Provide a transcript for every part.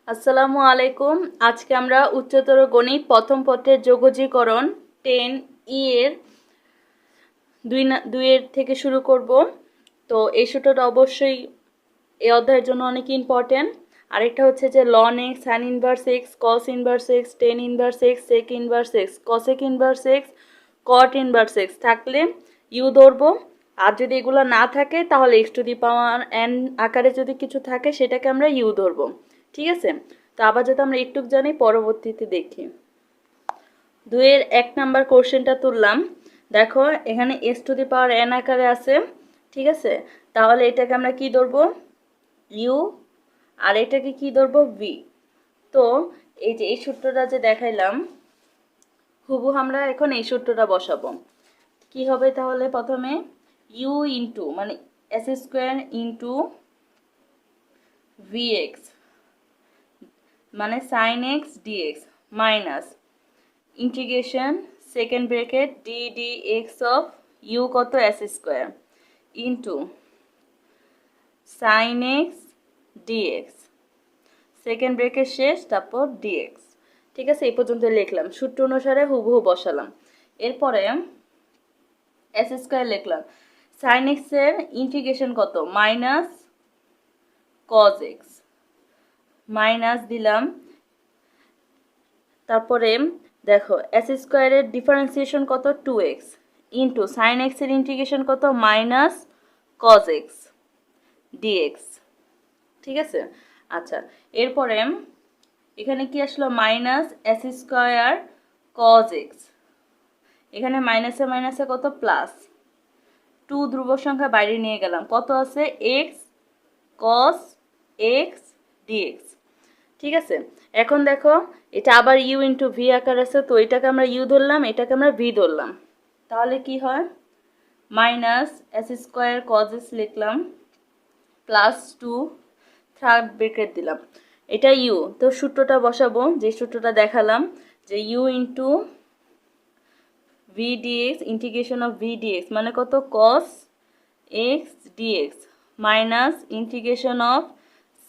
আসসালামু আলাইকুম। আজকে আমরা উচ্চতর গণিত প্রথম পত্রের যোগজীকরণ 10 এর দুইয়ের থেকে শুরু করব। তো এই সূত্রটা অবশ্যই এই অধ্যায়ের জন্য অনেক ইম্পর্টেন্ট। আরেকটা হচ্ছে যে ln x, sine inverse x, cos inverse x, tan inverse x, sec inverse x, cosec inverse x, cot inverse x থাকলে ইউ ধরবো। আর যদি এগুলো না থাকে তাহলে x to the power n আকারে যদি কিছু থাকে সেটাকে আমরা ইউ ধরবো। ঠিক আছে, তো আবার যদি আমরা একটু জানি পরবর্তীতে দেখি। 2-1 নাম্বার কোশ্চেনটা তুললাম। দেখো এখানে x to the power n আকারে আছে। ঠিক আছে, তাহলে এটাকে আমরা কি ধরবো? ইউ। আর এটাকে কি ধরবো? ভি। তো এই যে এই সূত্রটা যে দেখাইলাম, হুবহু আমরা এখন এই সূত্রটা বসাবো। কি হবে তাহলে? প্রথমে ইউ ইন্টু মানে s square into v x মানে sine x dx minus integration second bracket d d x of u কত s square into sine x dx second bracket শেষ, তারপর ডিএক্স। ঠিক আছে, এই পর্যন্ত লিখলাম, সূত্র অনুসারে হুবহু বসালাম। এরপরে এস স্কোয়ার লিখলাম, সাইন এক্সের ইন্টিগ্রেশন কত? মাইনাস কজ এক্স, মাইনাস দিলাম। তারপরে দেখো এস স্কোয়ারের ডিফারেন্সিয়েশন কত? 2x ইন্টু সাইন এক্সের ইন্টিগ্রেশন কত? Minus cos x dx. ঠিক আছে, আচ্ছা। এরপরে এখানে কি আসলো? Minus s square cos x, এখানে মাইনাসে মাইনাসে কত? প্লাস 2 ধ্রুবক সংখ্যা বাইরে নিয়ে গেলাম, কত আছে? এক্স কস এক্স ডিএক্স। ঠিক আছে, এখন দেখো এটা আবার ইউ ইন্টু ভি আকার আছে, তো এটাকে আমরা ইউ ধরলাম, এটাকে আমরা ভি ধরলাম। তাহলে কি হয়? Minus s square cos x লিখলাম প্লাস 2 থার্ড ব্রেকেট দিলাম, এটা ইউ। তো সূত্রটা বসাবো, যে সূত্রটা দেখালাম, যে u into v dx integration of v dx মানে কত? Cos x dx minus integration of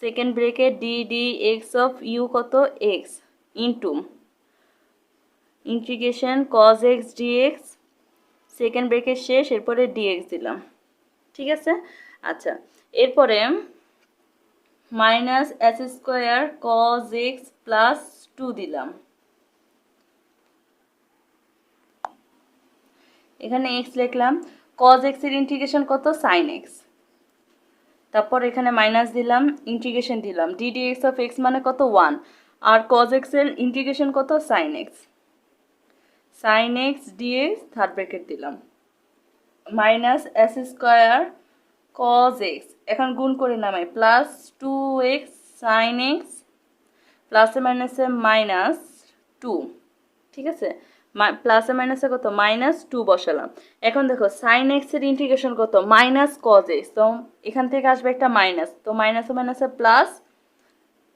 second bracket d d x of u কত? X into integration cos x dx second bracket শেষ, এরপরে ডিএক্স দিলাম। ঠিক আছে, আচ্ছা। এরপরে minus s square cos x plus 2 দিলাম, এখানে এক্স লিখলাম। কজ এক্সের ইন্টিগ্রেশন কত? Sine x. তারপর এখানে মাইনাস দিলাম, ইন্টিগ্রেশন দিলাম, d d x of x মানে কত? 1। আর কজ এক্সের ইন্টিগ্রেশন কত? Sine x. Sine x dx third bracket দিলাম minus s square cos x, এখন গুণ করে নামাই, প্লাস 2x সাইন এক্স প্লাসে মাইনাসে মাইনাস 2। ঠিক আছে, প্লাসে মাইনাসে কত? মাইনাস 2 বসালাম। এখন দেখো সাইন এক্সের ইন্টিগ্রেশন কত? মাইনাস কজ এক্স, তো এখান থেকে আসবে একটা মাইনাস, তো মাইনাসে মাইনাসে plus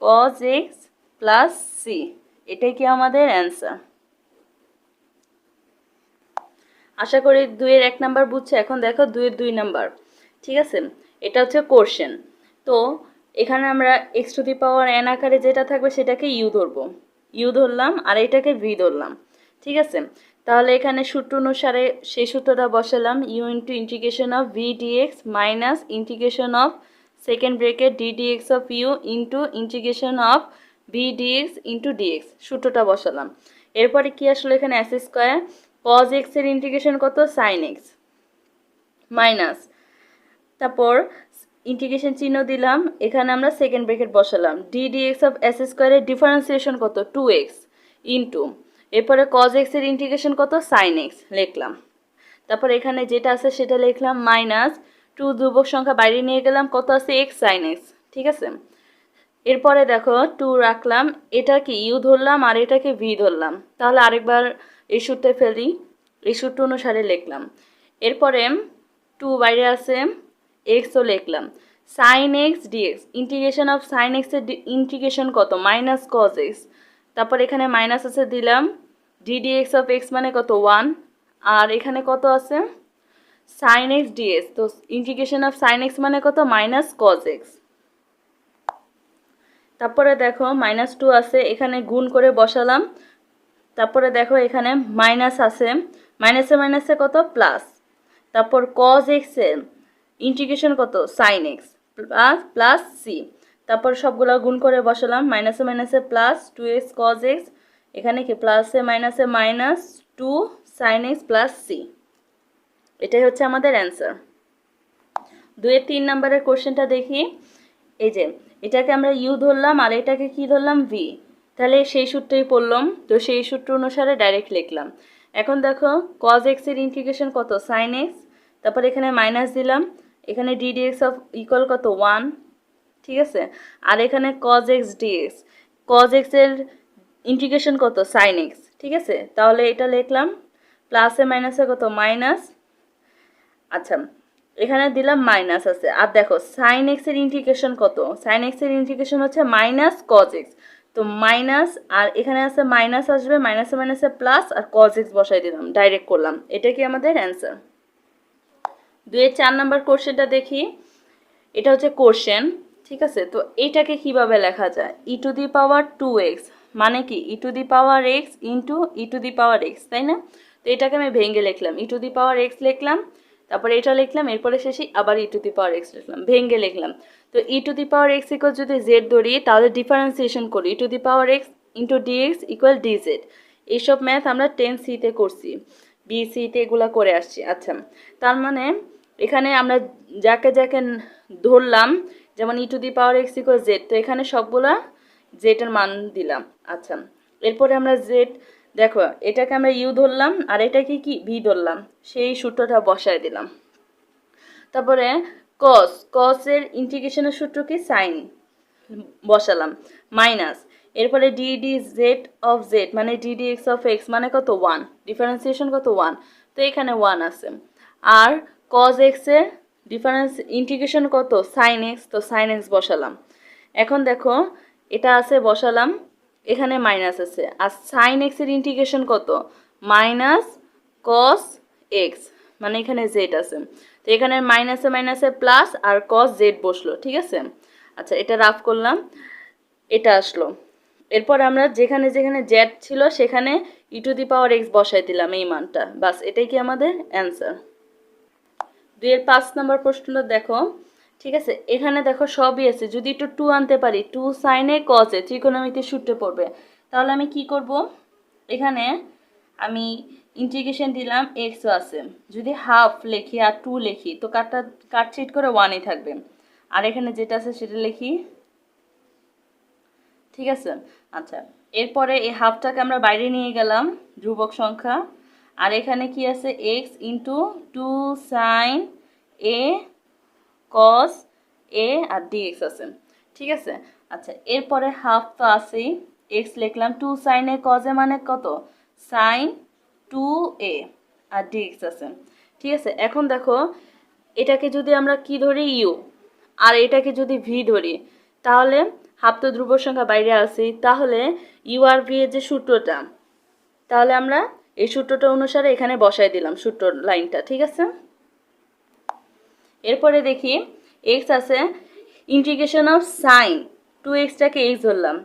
cos x plus C, এটাই কি আমাদের অ্যান্সার। আশা করি 2-1 নাম্বার বুঝছে। এখন দেখো 2-2 নাম্বার। ঠিক আছে, এটা হচ্ছে কোশ্চেন। তো এখানে আমরা x to the power n আকারে যেটা থাকবে সেটাকে ইউ ধরবো, ইউ ধরলাম, আর এটাকে ভি ধরলাম। ঠিক আছে, তাহলে এখানে সূত্র অনুসারে সেই সূত্রটা বসালাম, u into integration of v dx minus integration of second bracket d dx of u into integration of v dx into dx, সূত্রটা বসালাম। এরপরে কি আসলে? এখানে এস স্কোয়ার কজ এক্স এর ইন্টিগ্রেশন কত? সাইন এক্স মাইনাস, তারপর ইন্টিগ্রেশন চিহ্ন দিলাম, এখানে আমরা সেকেন্ড ব্র্যাকেট বসালাম, d d x of s স্কোয়ারের ডিফারেন্সিয়েশন কত? 2x ইন্টু, এরপরে কজ এক্স এর ইন্টিগ্রেশন কত? সাইন এক্স লিখলাম। তারপর এখানে যেটা আছে সেটা লিখলাম, মাইনাস 2 ধ্রুবক সংখ্যা বাইরে নিয়ে গেলাম, কত আছে? X sine x. ঠিক আছে, এরপরে দেখো 2 রাখলাম, এটা কি ইউ ধরলাম আর এটাকে ভি ধরলাম, তাহলে আরেকবার এই সূত্রে ফেলি, এই সূত্র অনুসারে লিখলাম। এরপরে 2 বাইরে আছে, এক্সও লিখলাম, sine x dx integration of sine এক্সের ইন্টিগ্রেশন কত? Minus cos x. তারপর এখানে মাইনাস আছে দিলাম, d d x of x মানে কত? 1। আর এখানে কত আছে? সাইন এক্স ডিএক্স, তো ইন্টিগ্রেশন অফ সাইন এক্স মানে কত? Minus cos x. তারপরে দেখো -2 আছে, এখানে গুণ করে বসালাম। তারপরে দেখো এখানে মাইনাস আছে, মাইনাসে মাইনাসে কত প্লাস। তারপর cos x এর ইন্টিগ্রেশন কত sin x plus plus C. তারপর সবগুলো গুণ করে বসালাম, মাইনাসে মাইনাসে প্লাস 2x cos x, এখানে কি প্লাসে মাইনাসে minus 2 sin x plus C. এটাই হচ্ছে আমাদের অ্যান্সার। 2-3 নম্বরের কোশ্চেনটা দেখি। এই যে এটাকে আমরা ইউ ধরলাম আর এটাকে কি ধরলাম ভি, তাহলে সেই সূত্রই পড়লাম, তো সেই সূত্র অনুসারে ডাইরেক্ট লিখলাম। এখন দেখো cos x এর ইন্টিগ্রেশন কত sin x, তারপর এখানে মাইনাস দিলাম, এখানে d dx অফ ইকুয়াল কত 1, ঠিক আছে। আর এখানে cos x dx, cos x এর ইন্টিগ্রেশন কত sin x, ঠিক আছে। তাহলে এটা লিখলাম, প্লাসে মাইনাসে কত মাইনাস, আচ্ছা এখানে দিলাম মাইনাস আছে। আর দেখো sin x এর ইন্টিগ্রেশন কত, sin x এর ইন্টিগ্রেশন হচ্ছে মাইনাস cos x, তো মাইনাস আর এখানে আছে মাইনাস আসবে, মাইনাসে মাইনাসে প্লাস আর cos x বসাই দিলাম, ডাইরেক্ট করলাম। এটা কি আমাদের অ্যান্সার। 2-4 নম্বর কোশ্চেনটা দেখি। এটা হচ্ছে কোশ্চেন, ঠিক আছে। তো এইটাকে কিভাবে লেখা যায়, e⁻²x মানে কি e⁻x ইন্টু e⁻x, তাই না। তো এটাকে আমি ভেঙে লিখলাম, e⁻x লিখলাম, তারপরে এটা লিখলাম, এরপরে শেষে আবার e⁻x লিখলাম, ভেঙে লিখলাম। তো e⁻x ইকুয়াল যদি z ধরি তাহলে ডিফারেন্সিয়েশন করি, e⁻x into dx equal dz। এইসব ম্যাথ আমরা 10C-তে করছি, BC-তে এগুলা করে আসছি। আচ্ছা তার মানে এখানে আমরা যাকে যাকে ধরলাম, যেমন e⁻x ইকুয়াল z, তো এখানে সবগুলা z এর মান দিলাম। আচ্ছা এরপরে আমরা z, দেখো এটাকে আমরা ইউ ধরলাম আর এটাকে কি ভি ধরলাম, সেই সূত্রটা বসায় দিলাম। তারপরে cos এর ইন্টিগ্রেশনের সূত্র কি সাইন বসালাম, মাইনাস, এরপরে d dz অফ z মানে d dx অফ x মানে কত 1, ডিফারেন্সিয়েশন কত 1, তো এখানে 1 আছে। আর cos x এর ডিফারেন্স ইন্টিগ্রেশন কত sin x, তো sin x বসালাম। এখন দেখো এটা আছে বসালাম, এখানে মাইনাস আছে, আর sin x এর ইন্টিগ্রেশন কত মাইনাস cos x মানে এখানে z আছে, তো এখানে মাইনাসে মাইনাসে প্লাস আর cos z বসলো, ঠিক আছে। আচ্ছা এটা রাফ করলাম, এটা আসলো। এরপর আমরা যেখানে যেখানে z ছিল সেখানে e⁻x বসাই দিলাম এই মানটা, বাস এটাই কি আমাদের অ্যান্সার। 2-5 নম্বর প্রশ্নটা দেখো, ঠিক আছে। এখানে দেখো সবই আছে, যদি একটু 2 আনতে পারি, 2 sin a cos a ত্রিকোণমিতির সূত্রে পড়বে, তাহলে আমি কি করব, এখানে আমি ইন্টিগ্রেশন দিলাম, x আছে, যদি হাফ লিখি আর 2 লিখি তো কাটছিট করে 1ই থাকবে, আর এখানে যেটা আছে সেটা লিখি, ঠিক আছে। আচ্ছা এরপরে এই হাফটাকে আমরা বাইরে নিয়ে গেলাম, ধ্রুবক সংখ্যা, আর এখানে কি আছে x into 2 sin a cos a আর dx আছে, ঠিক আছে। আচ্ছা এরপরে হাফ তো আছেই, x লিখলাম, 2 sin a cos a মানে কত sin 2a আর dx আছে, ঠিক আছে। এখন দেখো এটাকে যদি আমরা কি ধরি u, আর এটাকে যদি v ধরি, তাহলে হাফ তো ধ্রুব সংখ্যা বাইরে আসি, তাহলে u আর v এর যে সূত্রটা, তাহলে আমরা এই সূত্রটা অনুসারে এখানে বসাই দিলাম সূত্র লাইনটা, ঠিক আছে। এরপরে দেখি x আছে, ইন্টিগ্রেশন অফ সাইন 2x-টাকে x ধরলাম,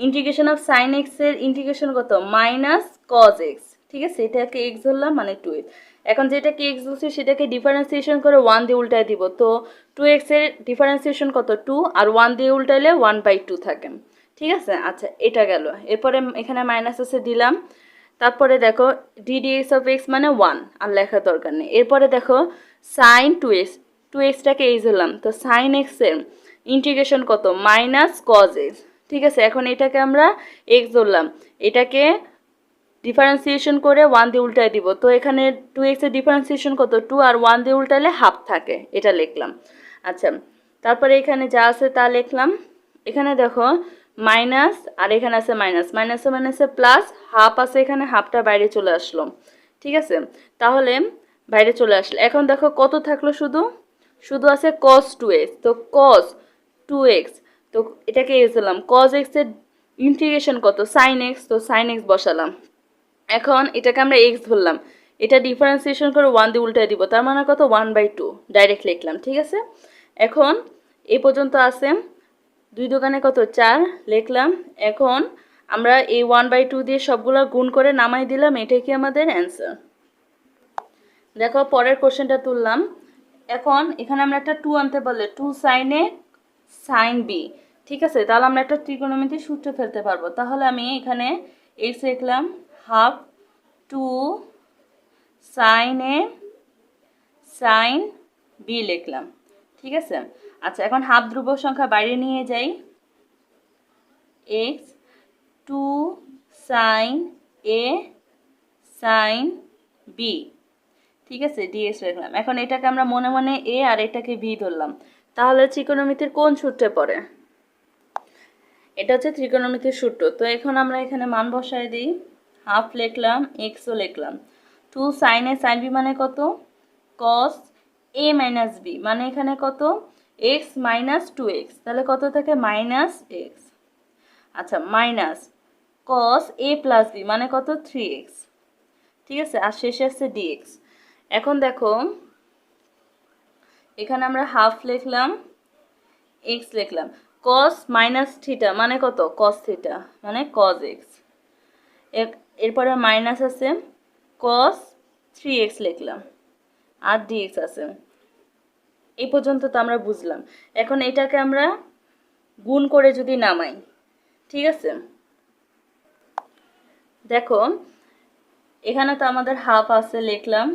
ইন্টিগ্রেশন অফ সাইন x এর ইন্টিগ্রেশন কত মাইনাস cos x, ঠিক আছে। এটাকে x ধরলাম মানে 2x। এখন যেটাকে x ধরছি সেটাকে ডিফারেন্সিয়েশন করে 1 দিয়ে উল্টায় দিব, তো 2x এর ডিফারেন্সিয়েশন কত 2, আর 1 দিয়ে উল্টাইলে 1/2 থাকে, ঠিক আছে। আচ্ছা এটা গেল, এরপরে এখানে মাইনাস আছে দিলাম, তারপরে দেখো d dx অফ x মানে 1, আর লেখার দরকার নেই। এরপরে দেখো sin 2x, 2x-টাকে x ধরলাম, তো sin x এর ইন্টিগ্রেশন কত মাইনাস cos x, ঠিক আছে। এখন এটাকে আমরা x ধরলাম, এটাকে ডিফারেন্সিয়েশন করে 1 দিয়ে উল্টায় দিব, তো এখানে 2x এর ডিফারেন্সিয়েশন কত 2, আর 1 দিয়ে উল্টালে হাফ থাকে, এটা লিখলাম। আচ্ছা তারপরে এখানে যা আছে তা লিখলাম, এখানে দেখো মাইনাস আর এখানে আছে মাইনাস, মাইনাসে মাইনাসে প্লাস, হাফ আছে এখানে, হাফটা বাইরে চলে আসলো, ঠিক আছে। তাহলে বাইরে চলে আসলো, এখন দেখো কত থাকলো, শুধু শুধু আছে cos 2x, তো cos 2x, তো এটাকে x দিলাম, cos x এর ইন্টিগ্রেশন কত sin x, তো sin x বসালাম। এখন এটাকে আমরা x ধরলাম, এটা ডিফারেন্সিয়েশন করে 1 দিয়ে উল্টায় দিব, তার মানে কত 1/2, ডাইরেক্ট লিখলাম, ঠিক আছে। এখন এই পর্যন্ত আছে, 2 দোকানে কত 4 লিখলাম। এখন আমরা এই 1/2 দিয়ে সবগুলো গুণ করে নামাই দিলাম, এটাই কি আমাদের অ্যান্সার। দেখো পরের কোশ্চেনটা তুললাম। এখন এখানে আমরা একটা 2 আনতে পারলে 2 sin a sin b, ঠিক আছে, তাহলে আমরা একটা ত্রিকোণমিতির সূত্র ফেলতে পারবো। তাহলে আমি এখানে x লিখলাম half 2 sin a sin b লিখলাম, ঠিক আছে। আচ্ছা এখন হাফ ধ্রুবক সংখ্যা বাইরে নিয়ে যাই, x 2 sin a sin b, ঠিক আছে, dx লিখলাম। এখন এটাকে আমরা মনে মনে a আর এটাকে b ধরলাম, তাহলে ত্রিকোণমিতির কোন সূত্রে পড়ে? এটা হচ্ছে ত্রিকোণমিতির সূত্র। তো এখন আমরা এখানে মান বসায় দিই, হাফ লিখলাম, এক্সও লিখলাম, 2 sin a sin b মানে কত, cos a মাইনাস b, মানে এখানে কত x মাইনাস 2x, তাহলে কত থাকে মাইনাস x। আচ্ছা minus cos a plus b মানে কত 3x, ঠিক আছে, আর শেষে আসছে dx। এখন দেখো এখানে আমরা হাফ লিখলাম, x লিখলাম, cos মাইনাস থিটা মানে কত cos থিটা মানে cos x, এরপরে মাইনাস আছে cos 3x লিখলাম আর dx আছে। এই পর্যন্ত তো আমরা বুঝলাম। এখন এটাকে আমরা গুণ করে যদি নামাই, ঠিক আছে, দেখো এখানে তো আমাদের হাফ আছে লিখলাম,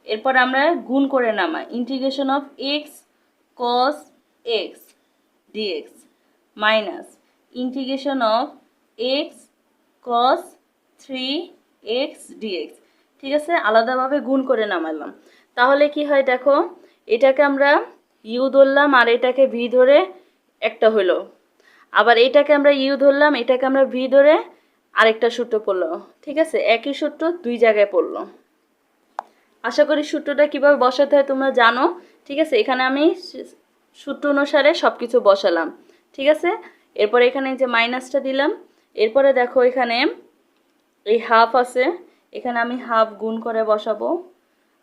এরপর আমরা গুণ করে নামাই, integration of x cos x dx minus integration of x cos 3x dx, ঠিক আছে, আলাদাভাবে গুণ করে নামালাম। তাহলে কি হয় দেখো, এটাকে আমরা ইউ ধরলাম আর এটাকে ভি ধরে একটা হলো, আবার এটাকে আমরা ইউ ধরলাম, এটাকে আমরা ভি ধরে আরেকটা সূত্র পড়লো, ঠিক আছে, একই সূত্র দুই জায়গায় পড়লো। আশা করি সূত্রটা কিভাবে বসাতে হয় তোমরা জানো, ঠিক আছে। এখানে আমি সূত্র অনুসারে সব কিছু বসালাম, ঠিক আছে। এরপরে এখানে যে মাইনাসটা দিলাম, এরপরে দেখো এখানে এই হাফ আছে, এখানে আমি হাফ গুণ করে বসাবো,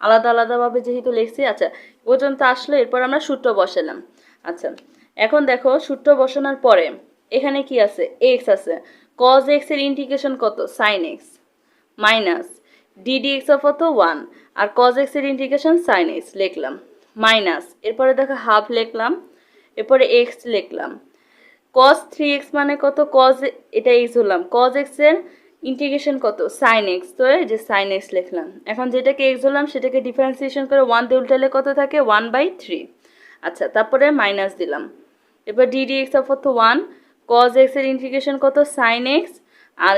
আলাদা আলাদাভাবে যেহেতু লিখছি। আচ্ছা পর্যন্ত আসলো, এরপর আমরা সূত্র বসালাম। আচ্ছা এখন দেখো সূত্র বসানোর পরে এখানে কি আছে, এক্স আছে, cos x এর ইন্টিগ্রেশন কত sin x minus ddx of কত 1 আর cos x এর ইন্টিগ্রেশন sin x লিখলাম মাইনাস, এরপরে দেখো হাফ লিখলাম, এরপরে x লিখলাম, cos 3x মানে কত cos, এটা x হলাম, cos x এর ইন্টিগ্রেশন কত sin x, তো এই যে sin x লিখলাম। এখন যেটাকে x হলাম সেটাকে ডিফারেন্সিয়েশন করে 1 দিয়ে উল্টালে কত থাকে 1/3। আচ্ছা তারপরে মাইনাস দিলাম, এবার ddx অফ কত 1, cos x এর ইন্টিগ্রেশন কত sin x, আর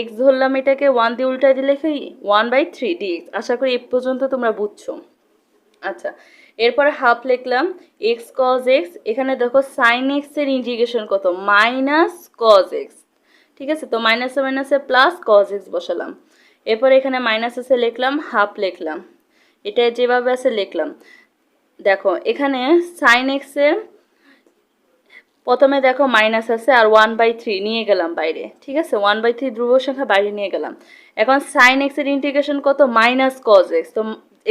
x ধরলাম, এটাকে 1 দিয়ে উল্টায় দিলে কি 1/3 dx। আশা করি এই পর্যন্ত তোমরা বুঝছো। আচ্ছা এরপরে হাফ লিখলাম, x cos x, এখানে দেখো sin x এর ইন্টিগ্রেশন কত মাইনাস cos x, ঠিক আছে, তো মাইনাসে মাইনাসে প্লাস cos x বসালাম, এরপরে এখানে মাইনাস আছে লিখলাম, হাফ লিখলাম, এটা যেভাবে আছে লিখলাম। দেখো এখানে sin x এর প্রথমে দেখো মাইনাস আছে আর 1/3 নিয়ে গেলাম বাইরে, ঠিক আছে, 1/3 ধ্রুবক সংখ্যা বাইরে নিয়ে গেলাম। এখন sin x এর ইন্টিগ্রেশন কত মাইনাস cos x, তো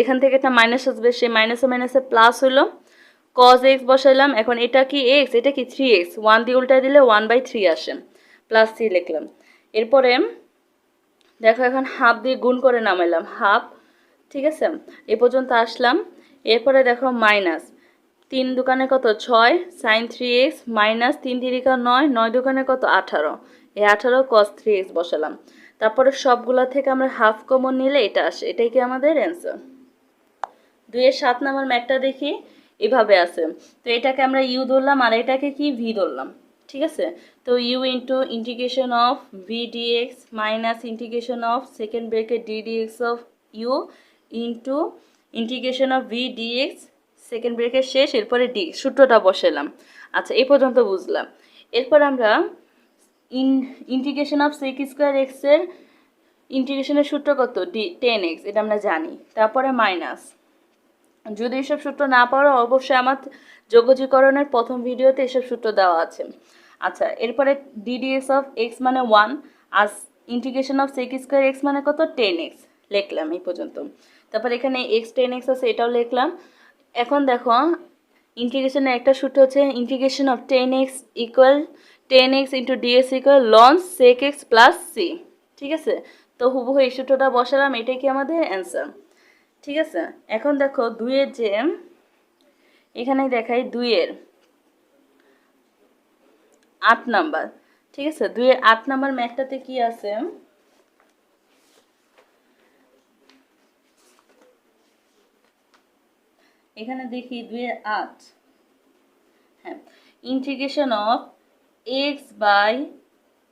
এখান থেকে একটা মাইনাস আসবে, সেই মাইনাসে মাইনাসে প্লাস হলো, cos x বসাইলাম। এখন এটা কি x, এটা কি 3x, 1 দিয়ে উল্টায় দিলে 1/3 আসে, প্লাস 3 লিখলাম। এরপরে দেখো এখন হাফ দিয়ে গুণ করে নামাইলাম হাফ, ঠিক আছে, এ পর্যন্ত আসলাম। এরপরে দেখো মাইনাস 3 দোকানে কত 6 sin 3x মাইনাস 3 তিরিকা 9, 9 দোকানে কত 18, এই 18 cos 3x বসালাম। তারপরে সবগুলা থেকে আমরা হাফ কমন নিলে এটা আসে, এটাই কি আমাদের অ্যান্সার। 2-7 নম্বর ম্যাথটা দেখি, এভাবে আছে, তো এটাকে আমরা ইউ ধরলাম আর এটাকে কি ভি ধরলাম, ঠিক আছে, তো u into integration of v dx minus integration of second bracket d dx of u into integration of v dx second bracket শেষ, এরপরে ডি, সূত্রটা বসালাম। আচ্ছা এই পর্যন্ত বুঝলাম। এরপর আমরা integration of sec square x এর ইন্টিগ্রেশনের সূত্র কত 10x, এটা আমরা জানি। তারপরে মাইনাস, যদি এসব সূত্র না পারো অবশ্যই আমার যোগজীকরণের প্রথম ভিডিওতে এসব সূত্র দেওয়া আছে। আচ্ছা এরপরে ddx অফ x মানে 1 আর integration of sec square x মানে কত 10x লিখলাম এই পর্যন্ত। তারপর এখানে x 10x আছে, এটাও লিখলাম। এখন দেখো ইন্টিগ্রেশনের একটা সূত্র হচ্ছে integration of 10x equal 10x into dx equal ln sec x plus C. ঠিক আছে, তো হুবহু এই সূত্রটা বসালাম, এটাই কি আমাদের অ্যান্সার। ঠিক আছে, এখন দেখো দুইয়ের যে এখানে দেখাই 2-এর 8 নাম্বার। ঠিক আছে, 2-এর 8 নাম্বার ম্যাথটাতে কি আছে, এখানে দেখি 2-এর 8, হ্যাঁ, integration of x by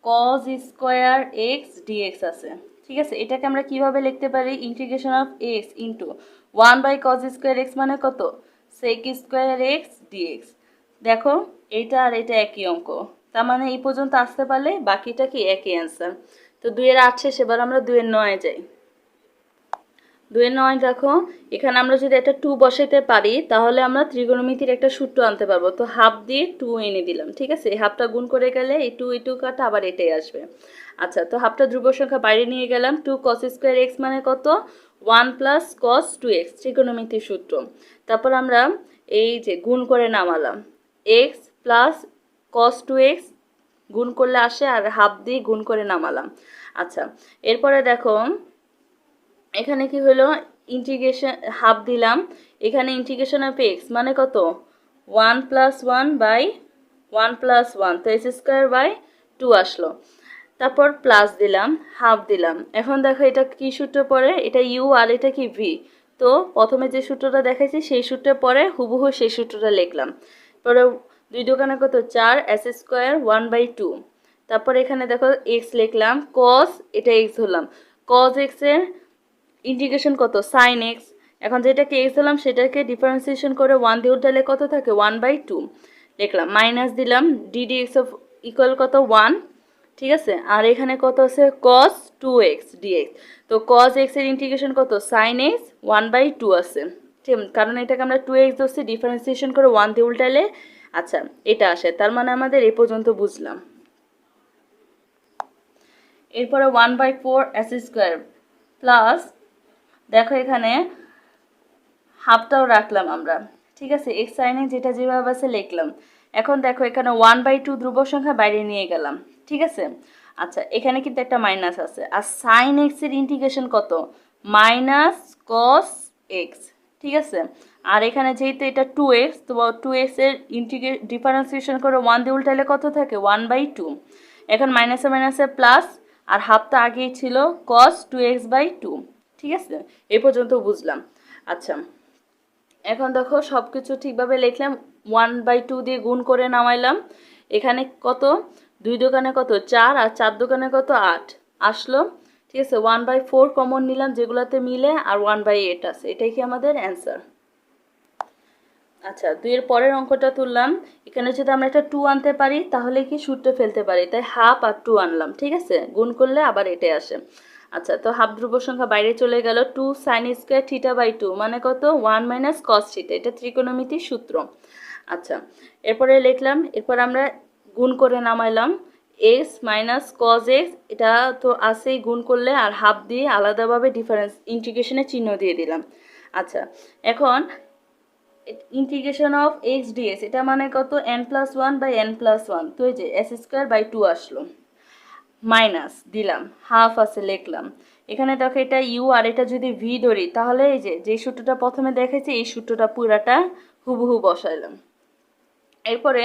cos square x dx আছে। ঠিক আছে, এটাকে আমরা কিভাবে লিখতে পারি, integration of x into 1/cos square x মানে কত, সেক স্কোয়ার এক্স ডিএক্স। দেখো এটা আর এটা একই অঙ্ক, তার মানে এই পর্যন্ত আসতে পারলে বাকিটা কি একই অ্যান্সার। তো 2-এর 8 শেষ, এবার আমরা 2-এর 9 যাই। 2-এর 9 দেখো, এখানে আমরা যদি একটা 2 বসাইতে পারি তাহলে আমরা ত্রিগোণমিতির একটা সূত্র আনতে পারবো। তো হাফ দিয়ে 2 এনে দিলাম। ঠিক আছে, এই হাফটা গুণ করে গেলে এই 2 এই 2 কাটা আবার এটাই আসবে। আচ্ছা, তো হাফটা ধ্রুব সংখ্যা বাইরে নিয়ে গেলাম। 2 cos স্কোয়ার এক্স মানে কত, 1 প্লাস cos 2x, ত্রিগোণমিতির সূত্র। তারপর আমরা এই যে গুণ করে নামালাম, এক্স প্লাস cos 2x গুণ করলে আসে, আর হাফ দিয়ে গুণ করে নামালাম। আচ্ছা, এরপরে দেখো এখানে কি হলো, ইন্টিগ্রেশন হাফ দিলাম, এখানে ইন্টিগ্রেশন অফ এক্স মানে কত, 1 প্লাস 1 বাই 1 প্লাস 1, তো এক্স স্কোয়ার বাই 2 আসলো। তারপর প্লাস দিলাম, হাফ দিলাম। এখন দেখো এটা কি সূত্র পড়ে, এটা ইউ আর এটা কি ভি। তো প্রথমে যে সূত্রটা দেখাইছি সেই সূত্রে পরে হুবহু সেই সূত্রটা লিখলাম। পরে 2 দোকানে কত 4 এস স্কোয়ার 1/2। তারপর এখানে দেখো এক্স লিখলাম, কস এটা এক্স ধরলাম, কস এক্স এর ইন্টিগ্রেশন কত, সাইন এক্স। এখন যেটাকে এক্স দিলাম সেটাকে ডিফারেন্সিয়েশন করে 1 দিয়ে উঠালে কত থাকে, 1/2 লিখলাম, মাইনাস দিলাম ডিডি এক্স অফ ইকুয়াল কত 1। ঠিক আছে, আর এখানে কত আছে cos 2x dx, তো cos x এর ইন্টিগ্রেশন কত, sin x 1/2 আছে। ঠিক, কারণ এটাকে আমরা 2x ধরছি, ডিফারেন্সিয়েশন করে 1 দিয়ে উল্টালে আচ্ছা এটা আসে। তার মানে আমাদের এই পর্যন্ত বুঝলাম। এরপরে 1/4 s স্কোয়ার প্লাস, দেখো এখানে হাফটাও রাখলাম আমরা। ঠিক আছে, এক্স সাইন এক্স যেটা যেভাবে আছে লিখলাম। এখন দেখো এখানে 1/2 ধ্রুব সংখ্যা বাইরে নিয়ে গেলাম। ঠিক আছে, আচ্ছা এখানে কিন্তু একটা মাইনাস আছে, আর সাইন এক্স এর ইন্টিগ্রেশন কত, মাইনাস কস এক্স। ঠিক আছে, আর এখানে যেহেতু এটা 2x, তো 2x এর ডিফারেন্সিয়েশন করে 1 দিয়ে উল্টালে কত থাকে, 1/2। এখন মাইনাসে মাইনাসে প্লাস, আর হাফটা আগেই ছিল cos 2x/2। ঠিক আছে, এই পর্যন্ত বুঝলাম। আচ্ছা, এখন দেখো সব কিছু ঠিকভাবে লিখলাম, 1/2 দিয়ে গুণ করে নামাইলাম। এখানে কত, 2 দোকানে কত 4, আর 4 দোকানে কত 8 আসলো। ঠিক আছে, 1/4 কমন নিলাম যেগুলোতে মিলে, আর 1/8 আছে, এটাই কি আমাদের অ্যান্সার। আচ্ছা, 2 এর পরের অঙ্কটা তুললাম। এখানে যদি আমরা একটা 2 আনতে পারি তাহলে কি সূত্রে ফেলতে পারি, তাই হাফ আর 2 আনলাম। ঠিক আছে, গুণ করলে আবার এটাই আসে। আচ্ছা, তো হাফ ধ্রুব সংখ্যা বাইরে চলে গেল, 2 sin স্কোয়ার থিটা/2 মানে কত, 1 মাইনাস cos থিটা, এটা ত্রিকোণমিতির সূত্র। আচ্ছা, এরপরে লিখলাম, এরপর আমরা গুণ করে নামাইলাম, এক্স মাইনাস কজ এক্স, এটা তো আসেই গুণ করলে, আর হাফ দিয়ে আলাদাভাবে ডিফারেন্স ইন্টিগ্রেশনের চিহ্ন দিয়ে দিলাম। আচ্ছা, এখন ইন্টিগ্রেশন অফ এক্স ডিএক্স, এটা মানে কত, n+1/n+1, তো এই যে s²/2 আসলো, মাইনাস দিলাম, হাফ আছে লিখলাম। এখানে দেখো এটা ইউ আর এটা যদি ভি ধরি তাহলে এই যে সূত্রটা প্রথমে দেখেছি এই সূত্রটা পুরাটা হুবহু বসাইলাম। এরপরে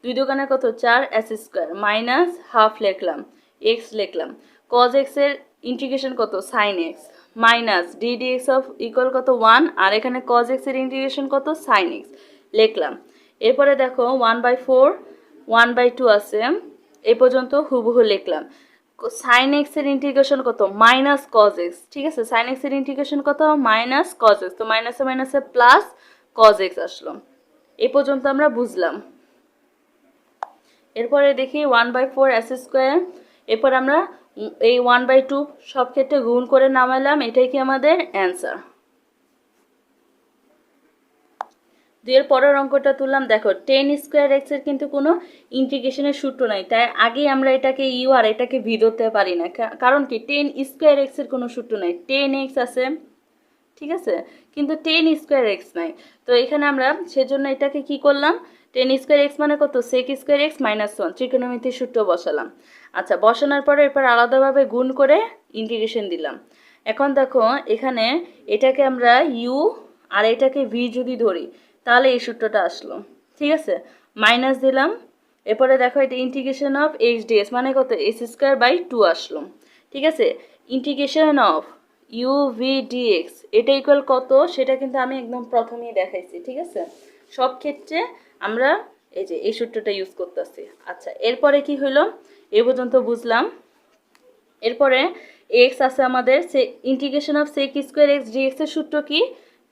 2 দোকানে কত 4 s² মাইনাস হাফ লিখলাম, এক্স লিখলাম, cos x এর ইন্টিগ্রেশন কত, sin x minus ddx of equal কত 1, আর এখানে cos x এর ইন্টিগ্রেশন কত, sin x লিখলাম। এরপরে দেখো 1/4 1/2 আছে, এই পর্যন্ত হুবহু লিখলাম। sin x এর ইন্টিগ্রেশন কত, মাইনাস cos x। ঠিক আছে, sin x এর ইন্টিগ্রেশন কত, মাইনাস cos x, তো মাইনাসে মাইনাসে প্লাস cos x আসলো। এই পর্যন্ত আমরা বুঝলাম। এরপরে দেখি 1/4 s², এরপর আমরা এই 1/2 সব ক্ষেত্রে গুণ করে নামাইলাম, এটাই কি আমাদের অ্যান্সার। 2 এর পরের অঙ্কটা তুললাম, দেখো tan² x এর কিন্তু কোনো ইন্টিগ্রেশনের সূত্র নাই, তাই আগে আমরা এটাকে ইউ আর এটাকে ভি ধরতে পারি না, কারণ কি tan² x এর কোনো সূত্র নাই, tan x আছে ঠিক আছে, কিন্তু 10 স্কোয়ার এক্স নাই। তো এখানে আমরা সেজন্য এটাকে কি করলাম, 10 স্কোয়ার এক্স মানে কত, সেক স্কোয়ার এক্স মাইনাস 1 ত্রিকোণমিতির সূত্র বসালাম। আচ্ছা, বসানোর পরে এরপর আলাদাভাবে গুণ করে ইন্টিগ্রেশন দিলাম। এখন দেখো এখানে এটাকে আমরা ইউ আর এটাকে ভি যদি ধরি তাহলে এই সূত্রটা আসলো। ঠিক আছে, মাইনাস দিলাম। এরপরে দেখো এটা ইন্টিগ্রেশন অফ এক্স ডিএক্স মানে কত, এক্স স্কোয়ার বাই 2 আসলো। ঠিক আছে, integration of u v dx এটা ইকুয়াল কত সেটা কিন্তু আমি একদম প্রথমেই দেখাইছি। ঠিক আছে, সব ক্ষেত্রে আমরা এই যে এই সূত্রটা ইউজ করতেছি। আচ্ছা, এরপরে কি হলো এ পর্যন্ত বুঝলাম। এরপরে এক্স আছে আমাদের, সে integration of sec square x dx এর সূত্র কি,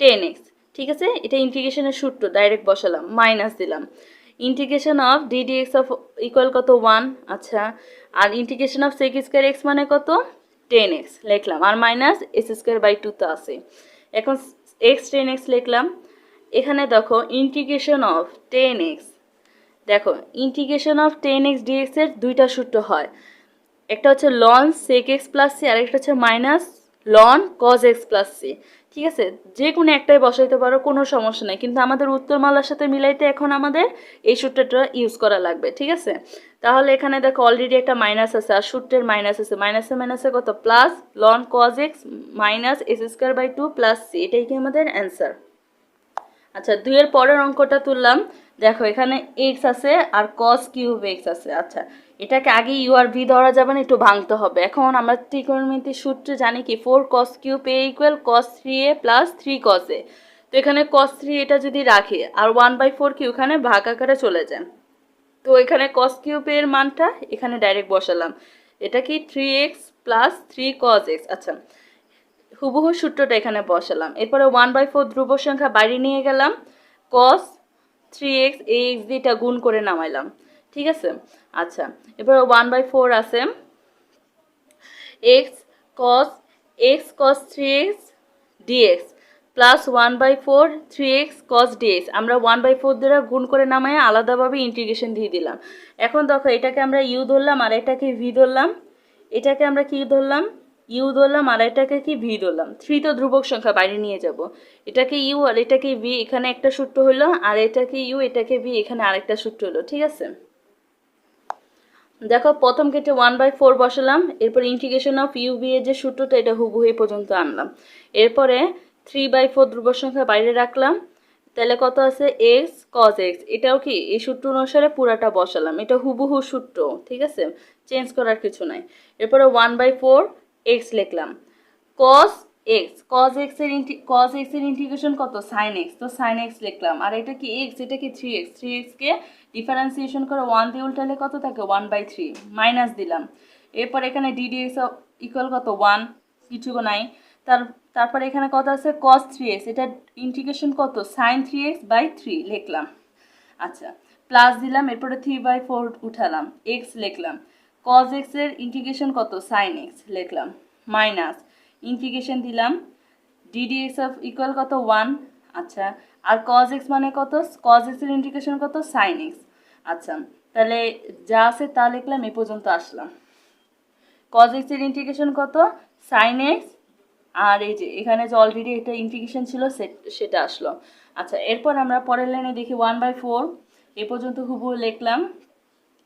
10x। ঠিক আছে, এটা ইন্টিগ্রেশনের সূত্র ডাইরেক্ট বসালাম, মাইনাস দিলাম। Integration of ddx of equal কত 1। আচ্ছা, আর integration of sec square x মানে কত 10x লিখলাম, আর মাইনাস এস স্কোয়ার বাই 2 তো আছে। এখন এক্স 10x লিখলাম। এখানে দেখো ইন্টিগ্রেশন অফ 10x, দেখো ইন্টিগ্রেশন অফ 10x dx এর দুইটা সূত্র হয়, একটা হচ্ছে ln sec x plus c আর একটা হচ্ছে minus ln cos x plus C. ঠিক আছে, যে কোনো একটাই বসাইতে পারো, কোনো সমস্যা নেই, কিন্তু আমাদের উত্তরমালার সাথে মিলাইতে এখন আমাদের এই সূত্রটা ইউজ করা লাগবে। ঠিক আছে, তাহলে এখানে দেখো অলরেডি একটা মাইনাস আছে আর সূত্রের মাইনাস আছে, মাইনাসে মাইনাসে কত plus ln cos x minus s square by 2 plus C, এটাই কি আমাদের অ্যান্সার। আচ্ছা, 2 এর পরের অঙ্কটা তুললাম। দেখো এখানে এক্স আছে আর কস কিউব এক্স আছে। আচ্ছা, এটাকে আগে ইউ আর ভি ধরা যাবে না, একটু ভাঙতে হবে। এখন আমরা ত্রিকোণমিতির সূত্রে জানি কি 4 cos cube A equal cos 3a plus 3 cos a। তো এখানে cos 3 এটা যদি রাখি আর 1/4 কি ওখানে ভাগ আকারে চলে যায়, তো এখানে cos কিউব এর মানটা এখানে ডাইরেক্ট বসালাম। এটা কি 3x প্লাস 3 cos x। আচ্ছা, হুবহু সূত্রটা এখানে বসালাম। এরপরে 1/4 ধ্রুবক সংখ্যা বাইরে নিয়ে গেলাম, cos 3x ax দিয়ে এটা গুণ করে নামাইলাম। ঠিক আছে, আচ্ছা এরপরে 1/4 আছে x cos 3x dx plus 1/4 3x cos dx, আমরা 1/4 দ্বারা গুণ করে নামায় আলাদাভাবে ইন্টিগ্রেশন দিয়ে দিলাম। এখন দেখো এটাকে আমরা ইউ ধরলাম আর এটাকে ভি ধরলাম, এটাকে আমরা কি ধরলাম ইউ ধরলাম আর এটাকে কি ভি ধরলাম। 3 তো ধ্রুবক সংখ্যা বাইরে নিয়ে যাব, এটাকে ইউ আর এটাকে ভি, এখানে একটা সূত্র হলো, আর এটাকে ইউ এটাকে ভি এখানে আরেকটা সূত্র হলো। ঠিক আছে, দেখো প্রথম ক্ষেত্রে 1/4 বসালাম, এরপর ইন্টিগ্রেশন অফ ইউ ভি এর যে সূত্রটা এটা হুবহু এই পর্যন্ত আনলাম। এরপরে 3/4 ধ্রুবক সংখ্যা বাইরে রাখলাম, তাহলে কত আছে এক্স কজ এক্স, এটাও কি এই সূত্র অনুসারে পুরাটা বসালাম, এটা হুবহু সূত্র। ঠিক আছে, চেঞ্জ করার কিছু নাই। এরপরে 1/4 এক্স লিখলাম, কজ এক্স, কজ এক্স এর ইন্টিগ্রেশন কত সাইন এক্স, তো সাইন এক্স লিখলাম। আর এটা কি এক্স, এটা কি 3x, 3x কে ডিফারেন্সিয়েশন করে 1 দিয়ে উল্টালে কত থাকে 1/3, মাইনাস দিলাম। এরপর এখানে ডিডিএক্স ইকুয়াল কত 1, কিছু নাই। তারপরে এখানে কত আছে cos 3x, এটা ইন্টিগ্রেশন কত sin 3x বাই 3 লিখলাম। আচ্ছা, প্লাস দিলাম, এরপরে 3/4 উঠালাম, x লিখলাম। cos x এর ইন্টিগ্রেশন কত sin x লিখলাম, মাইনাস ইন্টিগ্রেশন দিলাম ddx অফ ইকুয়াল কত 1। আচ্ছা, আর cos x মানে কত, cos x এর ইন্টিগ্রেশন কত sin x। আচ্ছা, তাহলে যা আছে তা লিখলাম, এই পর্যন্ত আসলাম। cos x এর ইন্টিগ্রেশন কত sin x, আর এই যে এখানে যে অলরেডি একটা ইন্টিগ্রেশন ছিল সেটা আসলো। আচ্ছা, এরপর আমরা পরের লাইনে দেখি 1/4 এ পর্যন্ত হুবহু লিখলাম।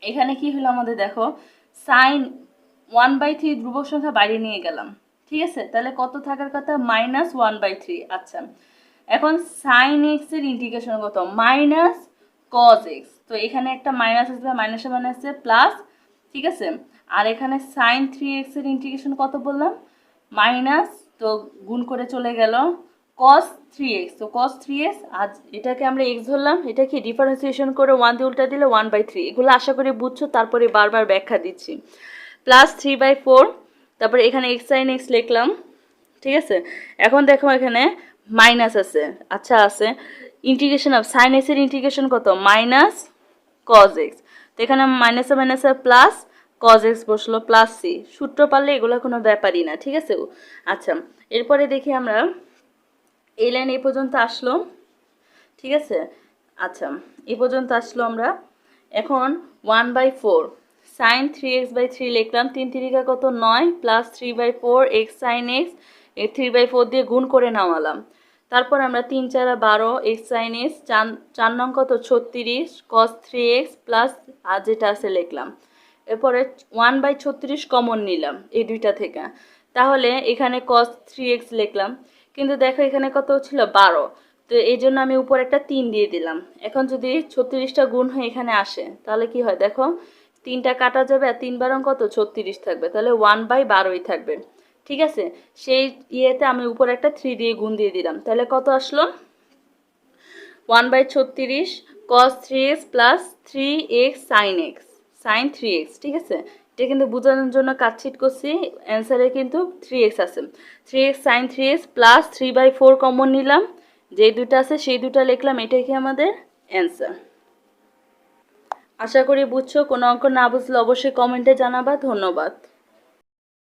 এখানে কি হলো আমাদের দেখো সাইন 1/3 ধ্রুবক সংখ্যা বাইরে নিয়ে গেলাম। ঠিক আছে, তাহলে কত থাকার কথা মাইনাস 1/3। আচ্ছা, এখন সাইন এক্স এর ইন্টিগ্রেশন কত মাইনাস কজ এক্স, তো এখানে একটা মাইনাস আসবে, মাইনাসে মাইনাসে প্লাস। ঠিক আছে, আর এখানে সাইন 3x এর ইন্টিগ্রেশন কত বললাম মাইনাস, তো গুণ করে চলে গেল cos 3x, তো cos 3x আজ এটাকে আমরা x ধরলাম, এটা কি ডিফারেন্সিয়েশন করে 1 দিয়ে উল্টা দিলে 1/3, এগুলো আশা করি বুঝছো, তারপরে বারবার ব্যাখ্যা দিচ্ছি। প্লাস 3/4, তারপরে এখানে x sin x লিখলাম। ঠিক আছে, এখন দেখো এখানে মাইনাস আছে, আচ্ছা আছে ইন্টিগ্রেশন অফ সাইন এক্স এর ইন্টিগ্রেশন কত মাইনাস কজ এক্স, তো এখানে মাইনাসে মাইনাসে প্লাস কজ এক্স বসলো প্লাস সি, সূত্র পারলে এগুলো কোনো ব্যাপারই না। ঠিক আছে, আচ্ছা এরপরে দেখি আমরা এই লাইন এই পর্যন্ত আসলো। ঠিক আছে, আচ্ছা এই পর্যন্ত আসলো আমরা। এখন 1/4 সাইন 3x/3 লিখলাম, 3 3 কত 9 প্লাস 3/4 x সাইন এক্স, এই 3/4 দিয়ে গুণ করে নামালাম। তারপর আমরা 3 4 12 x sin x 4 নং কত 36 cos 3x প্লাস আর যেটা আছে লিখলাম। এরপরে 1/36 কমন নিলাম এই দুইটা থেকে, তাহলে এখানে cos 3x লিখলাম। কিন্তু দেখো এখানে কত ছিল 12, তো এই জন্য আমি উপর একটা 3 দিয়ে দিলাম। এখন যদি 36টা গুণ হয়ে এখানে আসে তাহলে কি হয় দেখো, 3টা কাটা যাবে আর 3 বারং কত 36 থাকবে, তাহলে 1/12ই থাকবে। ঠিক আছে, সেই ইয়েতে আমি উপর একটা 3 দিয়ে গুণ দিয়ে দিলাম, তাহলে কত আসলো 1/36 cos 3x plus 3x sin 3x। ঠিক আছে, এটা কিন্তু বোঝানোর জন্য কাটছিট করছি, অ্যান্সারে কিন্তু 3x আছে। 3x sin 3x plus 3/4 common নিলাম, যে দুটো আছে সেই দুটো লিখলাম, এটাই কি আমাদের অ্যান্সার। আশা করি বুঝছো, কোনো অঙ্ক না বুঝলে অবশ্যই কমেন্টে জানাবা। ধন্যবাদ।